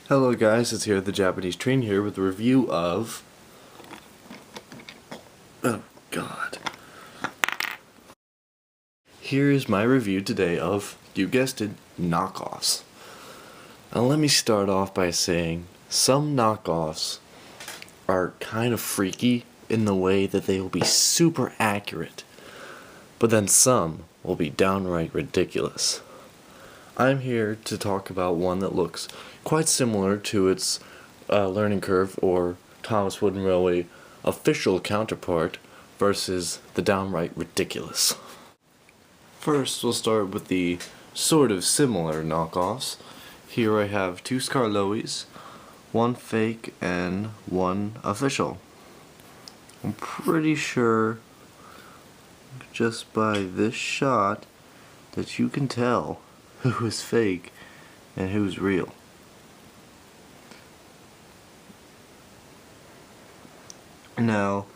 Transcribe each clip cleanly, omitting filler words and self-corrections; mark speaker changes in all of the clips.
Speaker 1: Hello guys, it's here the Japanese Train here with a review of... Oh god. Here is my review today of, you guessed it, knockoffs. Now let me start off by saying, some knockoffs are kind of freaky in the way that they will be super accurate, but then some will be downright ridiculous. I'm here to talk about one that looks quite similar to its learning curve or Thomas Wooden Railway official counterpart versus the downright ridiculous. First, we'll start with the sort of similar knockoffs. Here I have two Scarloeys, one fake and one official. I'm pretty sure just by this shot that you can tell who is fake and who's real. Now,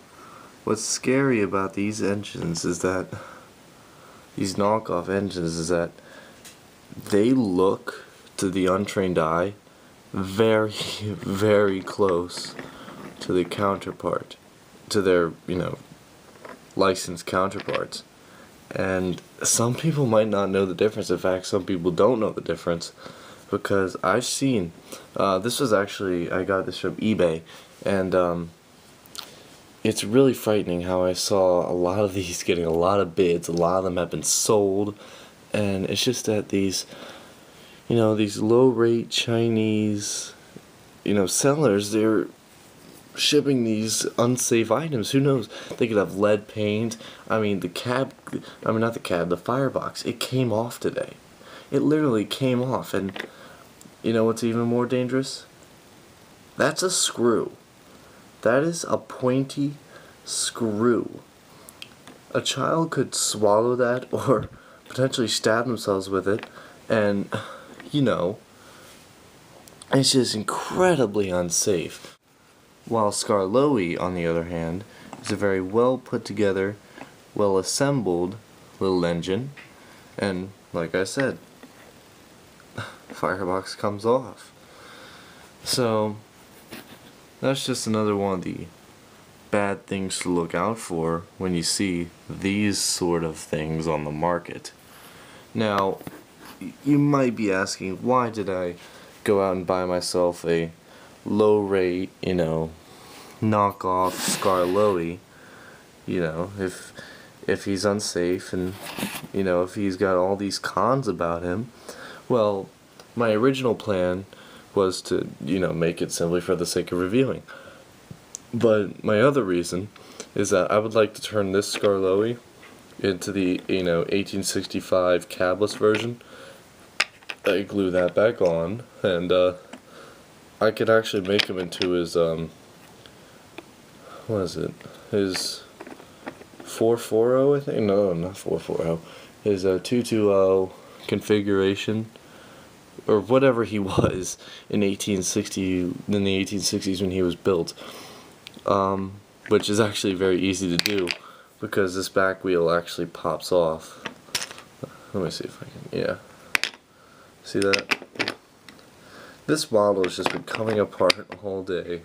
Speaker 1: what's scary about these engines is that these knockoff engines is that they look to the untrained eye very, very close to the counterpart, to their, licensed counterparts. And some people might not know the difference. In fact, some people don't know the difference, because I've seen, this was actually, I got this from eBay, and it's really frightening how I saw a lot of these getting a lot of bids. A lot of them have been sold, and it's just that these, these low-rate Chinese, sellers, they're shipping these unsafe items. Who knows? They could have lead paint. The firebox, it came off today. It literally came off, and you know what's even more dangerous? That's a screw. That is a pointy screw. A child could swallow that or potentially stab themselves with it, and it's just incredibly unsafe. While Scarloey, on the other hand, is a very well put together, well assembled little engine, and like I said, firebox comes off. So that's just another one of the bad things to look out for when you see these sort of things on the market. Now, you might be asking, why did I go out and buy myself a low rate, knockoff Scarloey, if he's unsafe and, if he's got all these cons about him? Well, my original plan was to, make it simply for the sake of reviewing. But my other reason is that I would like to turn this Scarloey into the, 1865 cabless version. I glue that back on, and, I could actually make him into his, his 440, I think? No, not 440. His 220 configuration, or whatever he was in the 1860s when he was built, which is actually very easy to do because this back wheel actually pops off. Let me see if I can, yeah. See that? This model has just been coming apart all day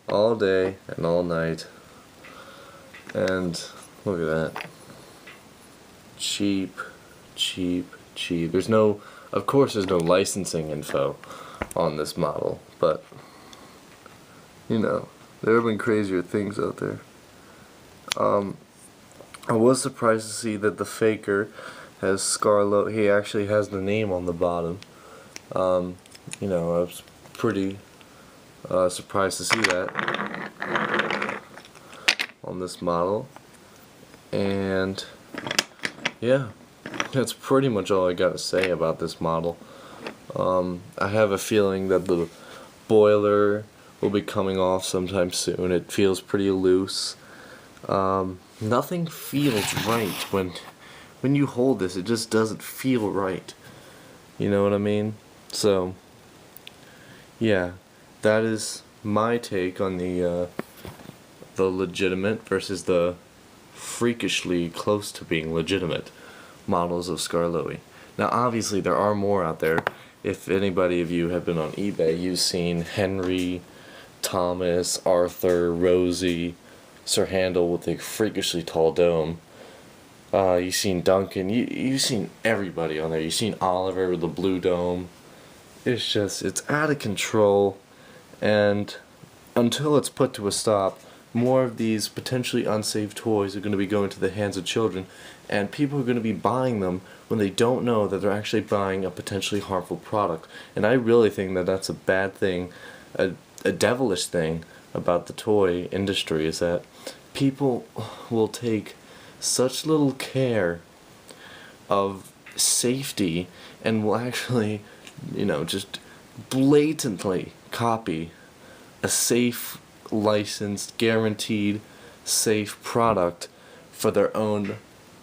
Speaker 1: and all night, and look at that. Cheap. There's no, of course there's no licensing info on this model, but there have been crazier things out there. I was surprised to see that the faker has Scarloey. He actually has the name on the bottom. I was pretty surprised to see that on this model, and yeah, that's pretty much all I got to say about this model. I have a feeling that the boiler will be coming off sometime soon. It feels pretty loose. Nothing feels right when you hold this. It just doesn't feel right. You know what I mean? So yeah, that is my take on the legitimate versus the freakishly close to being legitimate models of Scarloey. Now obviously there are more out there, if anybody of you have been on eBay, you've seen Henry, Thomas, Arthur, Rosie, Sir Handel with the freakishly tall dome. You've seen Duncan. You've seen everybody on there. You've seen Oliver with the blue dome. It's just, it's out of control. And until it's put to a stop, more of these potentially unsafe toys are going to be going to the hands of children. And people are going to be buying them when they don't know that they're actually buying a potentially harmful product. And I really think that that's a bad thing, a devilish thing about the toy industry, is that people will take such little care of safety and will actually, just blatantly copy a safe, licensed, guaranteed, safe product for their own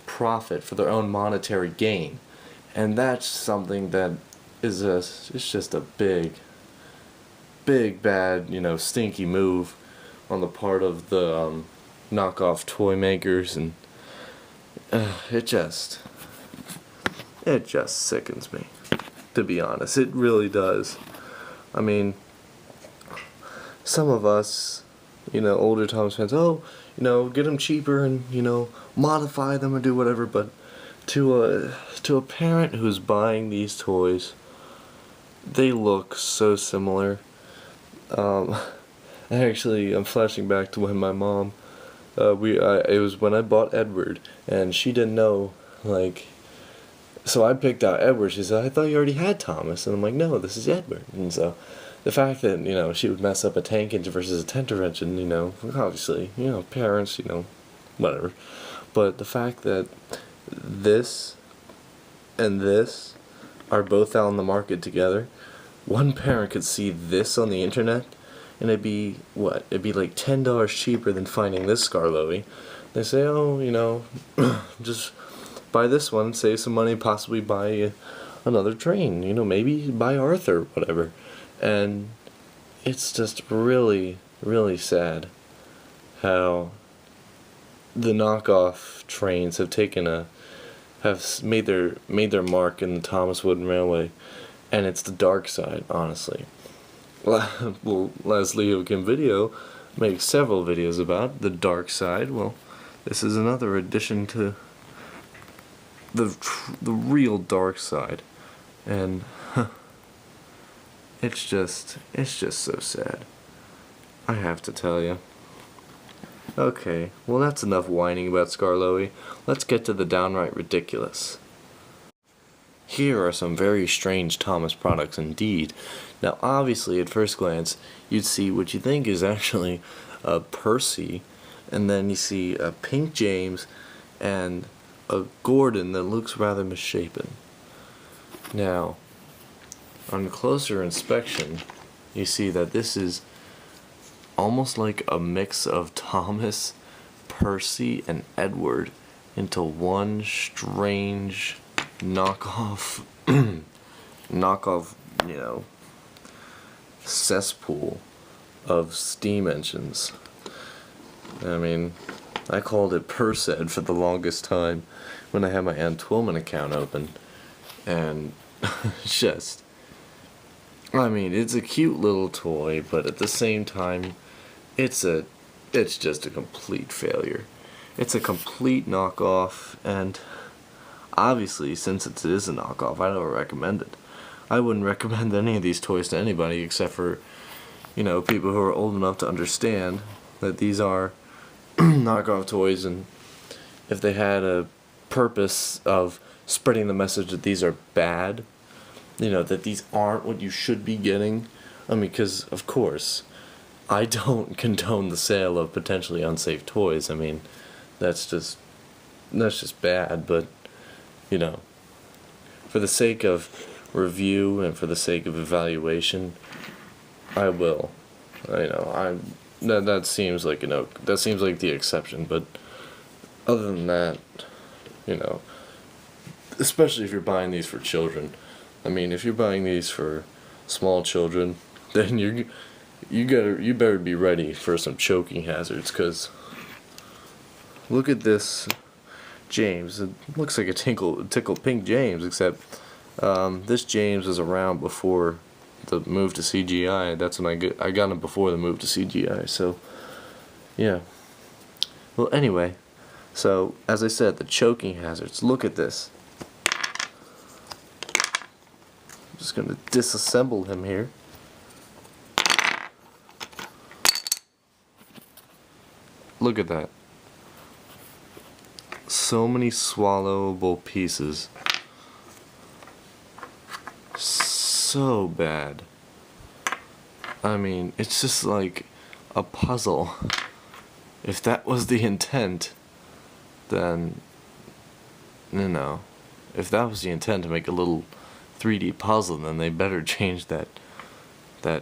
Speaker 1: profit, for their own monetary gain. And that's something that is it's just a big bad, stinky move on the part of the knockoff toy makers, and it just sickens me, to be honest. It really does. I mean, some of us, older Thomas fans, get them cheaper and, modify them or do whatever, but to a parent who's buying these toys, they look so similar. I'm flashing back to when my mom, it was when I bought Edward, and she didn't know, so I picked out Edward. She said, "I thought you already had Thomas," and I'm like, "No, this is Edward." And so the fact that, she would mess up a tank engine versus a tenter engine, obviously, parents, whatever. But the fact that this and this are both out on the market together, one parent could see this on the internet, and it'd be like $10 cheaper than finding this Scarloey. They say, just buy this one, save some money, possibly buy another train, maybe buy Arthur, whatever. And it's just really, really sad how the knockoff trains have made their mark in the Thomas Wooden Railway, and it's the dark side, honestly. Well, Les Leo Kim Video makes several videos about the dark side. Well, this is another addition to the real dark side, and it's just so sad, I have to tell you. Okay, well, that's enough whining about Scarloey. Let's get to the downright ridiculous. Here are some very strange Thomas products indeed. Now, obviously, at first glance, you'd see what you think is actually a Percy, and then you see a Pink James and a Gordon that looks rather misshapen. Now, on closer inspection, you see that this is almost like a mix of Thomas, Percy, and Edward into one strange knockoff, cesspool of steam engines. I mean, I called it Persed for the longest time when I had my Aunt Twillman account open, and it's just, it's a cute little toy, but at the same time, it's just a complete failure. It's a complete knockoff, and obviously, since it is a knockoff, I don't recommend it. I wouldn't recommend any of these toys to anybody except for, people who are old enough to understand that these are knockoff toys, and if they had a purpose of spreading the message that these are bad, that these aren't what you should be getting. Because, of course, I don't condone the sale of potentially unsafe toys. That's just bad, but, for the sake of review and for the sake of evaluation, I will. That seems like that seems like the exception, but other than that, especially if you're buying these for children. If you're buying these for small children, then you better be ready for some choking hazards, because look at this James. It looks like a Tickle Pink James, except This James was around before the move to CGI. That's when I got him before the move to CGI. So yeah. Well, anyway, so as I said, the choking hazards. Look at this. I'm just gonna disassemble him here. Look at that. So many swallowable pieces. So bad. I mean, it's just like a puzzle. If that was the intent, then, you know, if that was the intent to make a little 3D puzzle, then they better change that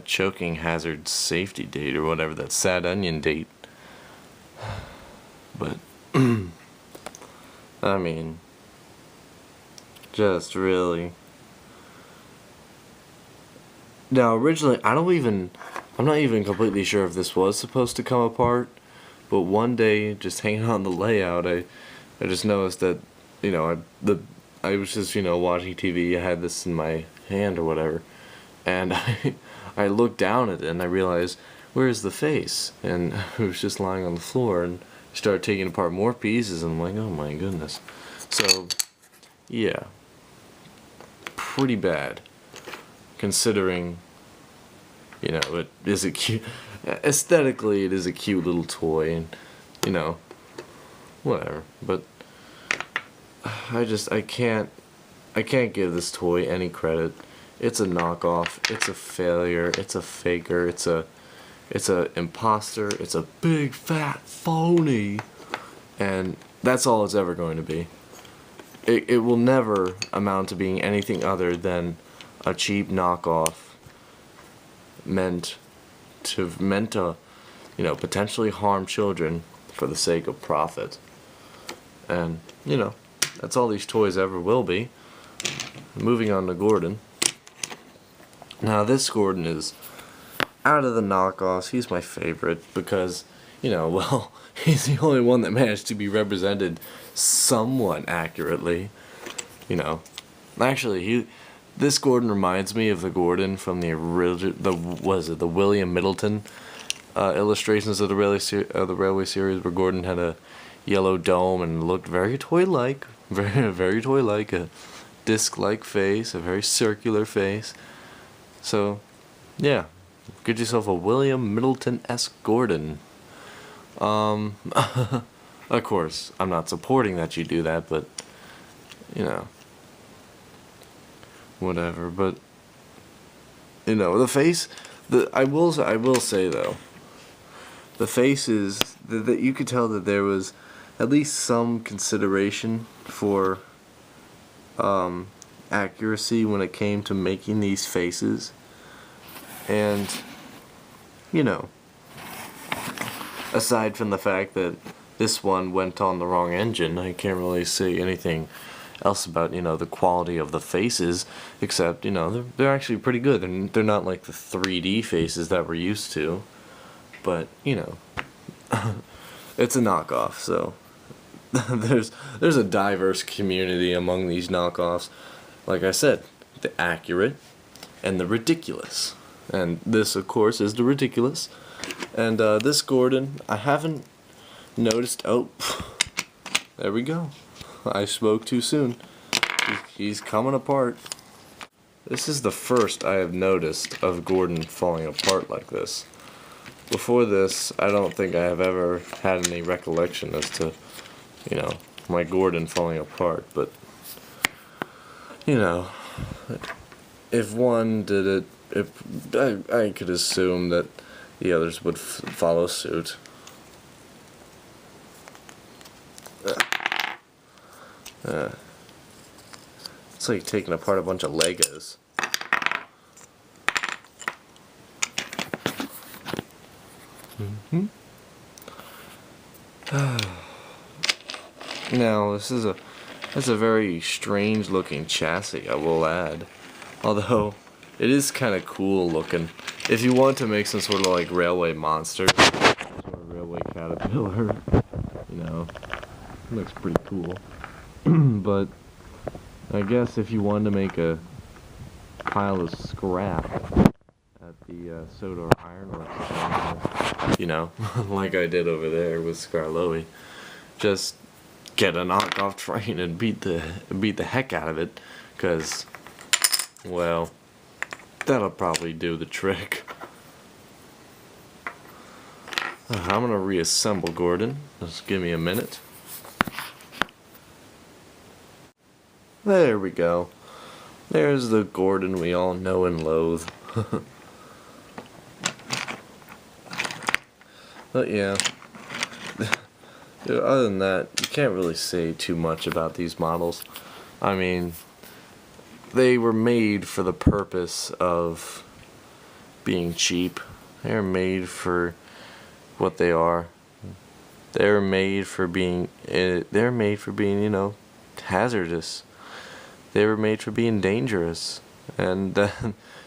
Speaker 1: choking hazard safety date or whatever, that sad onion date. But I mean, just really. Now originally, I'm not even completely sure if this was supposed to come apart, but one day, just hanging on the layout, I just noticed that, you know, I was just, you know, watching TV, I had this in my hand or whatever, and I looked down at it and I realized, where's the face? And it was just lying on the floor, and I started taking apart more pieces, and I'm like, oh my goodness. So, yeah, pretty bad, considering, you know, it is a cute, aesthetically it is a cute little toy, and, you know, whatever, but I can't give this toy any credit. It's a knockoff, it's a failure, it's a faker, it's a imposter, it's a big fat phony, and that's all it's ever going to be. It will never amount to being anything other than a cheap knockoff meant to, you know, potentially harm children for the sake of profit. And, you know, that's all these toys ever will be. Moving on to Gordon. Now this Gordon is, out of the knockoffs, he's my favorite because, you know, well, he's the only one that managed to be represented somewhat accurately. You know, actually, this Gordon reminds me of the Gordon from the William Middleton illustrations of the Railway series, where Gordon had a yellow dome and looked very toy-like, very toy-like, a disc-like face, a very circular face. So, yeah, get yourself a William Middleton-esque Gordon. Of course, I'm not supporting that you do that, but, you know, whatever. But, you know, the face, I will say though, the face is that you could tell that there was at least some consideration for accuracy when it came to making these faces. And, you know, aside from the fact that this one went on the wrong engine, I can't really say anything else about, you know, the quality of the faces, except, you know, they're actually pretty good. They're not like the 3D faces that we're used to, but, you know, it's a knockoff, so there's a diverse community among these knockoffs. Like I said, the accurate and the ridiculous. And this, of course, is the ridiculous. And this Gordon, I haven't noticed. Oh, there we go. I spoke too soon. He's coming apart. This is the first I have noticed of Gordon falling apart like this. Before this, I don't think I have ever had any recollection as to, you know, my Gordon falling apart. But, you know, if one did it, I could assume that the others would follow suit. It's like taking apart a bunch of Legos. Now, that's a very strange looking chassis, I will add. Although, it is kind of cool looking. If you want to make some sort of like railway monster, or railway caterpillar, you know, it looks pretty cool. But, I guess if you wanted to make a pile of scrap at the soda or ironworks, you know, like I did over there with Scarloey, just get a knockoff train and beat the heck out of it, cause, well, that'll probably do the trick. I'm gonna reassemble Gordon. Just give me a minute. There we go. There's the Gordon we all know and loathe. But yeah, other than that, you can't really say too much about these models. I mean, they were made for the purpose of being cheap. They're made for what they are. They're made for being, you know, hazardous. They were made for being dangerous. And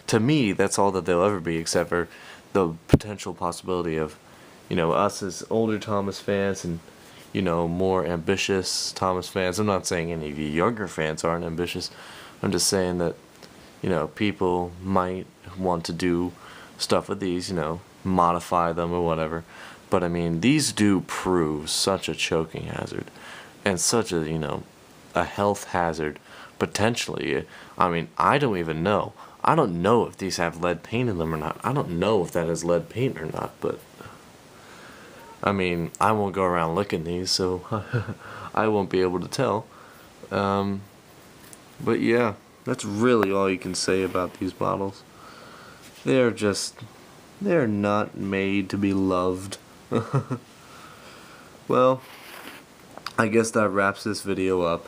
Speaker 1: to me, that's all that they'll ever be, except for the potential possibility of, you know, us as older Thomas fans and, you know, more ambitious Thomas fans. I'm not saying any of you younger fans aren't ambitious. I'm just saying that, you know, people might want to do stuff with these, you know, modify them or whatever. But I mean, these do prove such a choking hazard and such a, you know, a health hazard potentially. I mean, I don't even know. I don't know if these have lead paint in them or not. I don't know if that is lead paint or not, but I mean, I won't go around licking these, so I won't be able to tell. But yeah, that's really all you can say about these bottles. They're not made to be loved. Well, I guess that wraps this video up.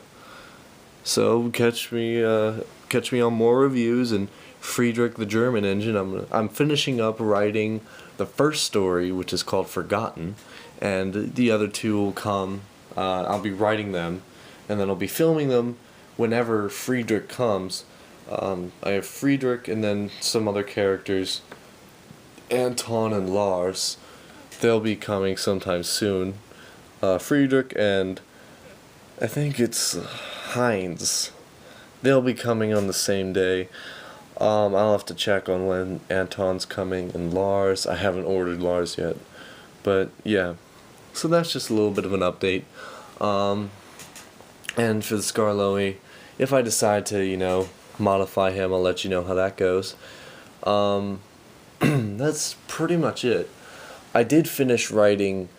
Speaker 1: So catch me on more reviews and Friedrich the German Engine. I'm finishing up writing the first story, which is called Forgotten, and the other two will come. I'll be writing them, and then I'll be filming them whenever Friedrich comes. I have Friedrich and then some other characters, Anton and Lars. They'll be coming sometime soon. Friedrich and I think it's Heinz. They'll be coming on the same day. I'll have to check on when Anton's coming and Lars. I haven't ordered Lars yet. But yeah. So that's just a little bit of an update. And for the Scarloey, if I decide to, you know, modify him, I'll let you know how that goes. That's pretty much it. I did finish writing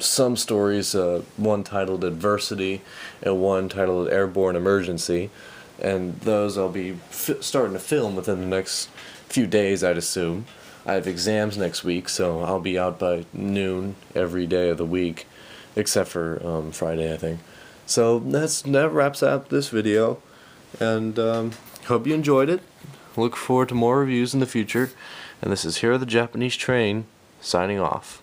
Speaker 1: some stories, one titled Adversity and one titled Airborne Emergency, and those I'll be starting to film within the next few days, I'd assume. I have exams next week, so I'll be out by noon every day of the week, except for Friday, I think. So that wraps up this video, and hope you enjoyed it. Look forward to more reviews in the future, and this is Here the Japanese Train, signing off.